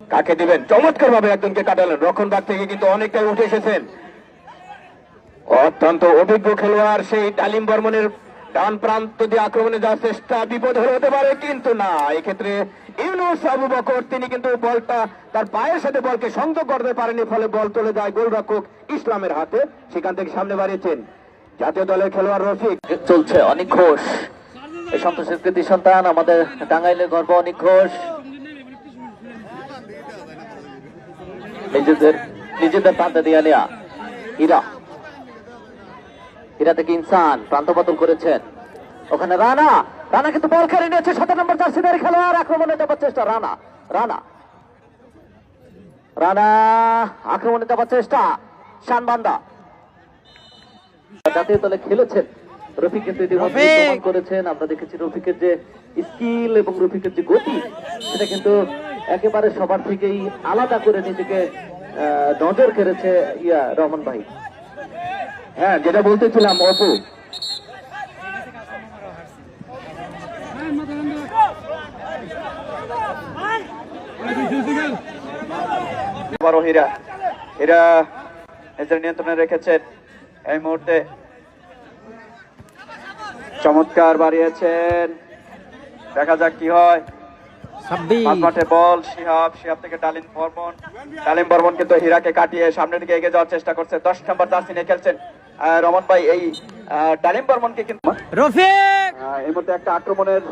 কাকে দিবেন? চমৎকার ভাবে একজনকে কাটালেন। রক্ষণভাগ থেকে কিন্তু অনেকটাই উঠে এসেছেন অত্যন্ত অভিজ্ঞ খেলোয়াড় সেই ডালিম বর্মনের ডান প্রান্ত দিয়ে আক্রমণে যাওয়ার চেষ্টা, বিপদ হতে পারে কিন্তু না। এক্ষেত্রে ইউনুস আবু বকর তিনি কিন্তু বলটা তার পায়ের সাথে বলকে সংযোগ করতে পারেনি, ফলে বল চলে যায় গোলরক্ষক ইসলামের হাতে। সেখান থেকে সামনে বাড়িয়েছেন জাতীয় দলের খেলোয়াড় রফিক। চলছে অনেক ঘোষ, এই সন্তোষের কৃতি সন্তান, আমাদের টাঙ্গাইলের গর্ব অনেক ঘোষ। নিজেদের প্রান্তে দিয়ে নেয়া হীরা, হীরা থেকে ইনসান প্রান্ত বদল করেছেন। ওখানে রানা, রানা কিন্তু বল খেলে নিয়েছে 7 নম্বর জার্সিদের খেলোয়াড়, আক্রমণে যাবার চেষ্টা। রানা, রানা, রানা আক্রমণে যাবার চেষ্টা। শানবান্দা জাতীয় দলে খেলেছেন রফিক, কিন্তু ইতিমধ্যে প্রমাণ করেছেন। আমরা দেখেছি রফিকের যে স্কিল এবং রফিকের যে গতি, সেটা কিন্তু একেবারে সবার থেকেই আলাদা করে নিজেকে নজর কেড়েছে রহমান ভাই। হ্যাঁ, যেটা বলতেছিলাম অপু, হীরা, হীরা নিজের নিয়ন্ত্রণে রেখেছেন এই মুহূর্তে। চমৎকার বাড়িয়েছেন, দেখা যাক কি হয়। মাঠে বল শিহাব, শিহাব থেকে ডালিম বর্মন, ডালিম বর্মন কিন্তু হীরাকে কাটিয়ে সামনের দিকে এগিয়ে যাওয়ার চেষ্টা করছে। 10 নম্বর জার্সি নিয়ে খেলছেন রমন ভাই। এই ডালিম বর্মনকে কিন্তু রফিক এই মুহূর্তে একটা আক্রমণের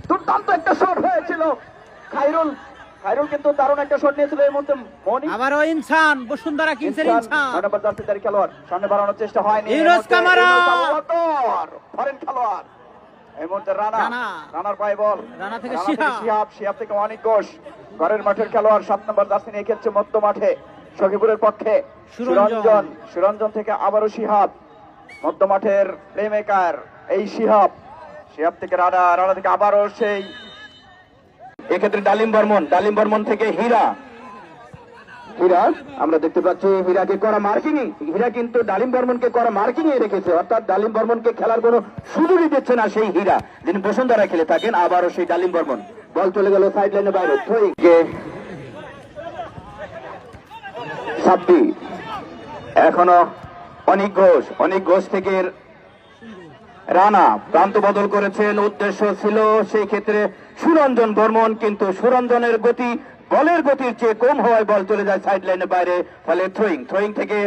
দুর্দান্ত একটা শট হয়েছিল। খাইরুল, খাইরুল কিন্তু দারুণ একটা শট নিয়েছিল। এই মুহূর্তে মনি, আবারও ইনসান, বসুন্ধরা কিংসের ইনসান, 9 নম্বর জার্সিধারী খেলোয়াড়, সামনে বাড়ানোর চেষ্টা হয়নি। ইউনুস কামারা, ফরেন খেলোয়াড়। এই মুহূর্তে রানা, রানা, রানার পায়ে বল, রানা থেকে শিহাব, শিহাব থেকে অনেক ঘোষ, ঘরের মাঠের খেলোয়াড় 7 নম্বর জার্সি নিয়ে খেলছে মধ্য মাঠে সখীপুরের পক্ষে। সুরঞ্জন, সুরঞ্জন থেকে আবারও শিহাব, মধ্য মাঠের প্লেমেকার এই শিহাব, শিহাব থেকে রানা, রানা থেকে আবারও সেই। এক্ষেত্রে ডালিম বর্মন, ডালিম বর্মন থেকে হীরা, হীরা আমরা দেখতে পাচ্ছি হীরাকে করা মার্কিং। হীরা কিন্তু ডালিম বর্মনকে করা মার্কিং এ রেখেছে, অর্থাৎ ডালিম বর্মনকে খেলার কোনো সুযোগই দিচ্ছে না সেই হীরা, যিনি বসুন্ধরা খেলে থাকেন। আবারও সেই ডালিম বর্মন, বল চলে গেল সাইড লাইনের বাইরে। সাব্বি, এখনো অনেক ঘোষ, অনেক ঘোষ থেকে রানা প্রান্ত বদল করেছেন। উদ্দেশ্য ছিল সেই ক্ষেত্রে সুরঞ্জন বর্মন, কিন্তু সুরঞ্জনের গতি বলের গতির চেয়ে কম হওয়ায় বল চলে যায় সাইড লাইনের বাইরে, ফলে থ্রোয়িং। থ্রোয়িং থেকে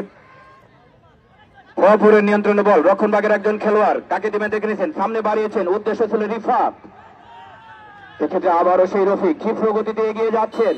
ভরপুরের নিয়ন্ত্রণে বল। রক্ষণভাগের একজন খেলোয়াড়, কাকে দিবেন দেখে নিয়েছেন, সামনে বাড়িয়েছেন। উদ্দেশ্য ছিল রিফাত, এক্ষেত্রে আবারও সেই রফিক ক্ষিপ্র গতিতে এগিয়ে যাচ্ছেন।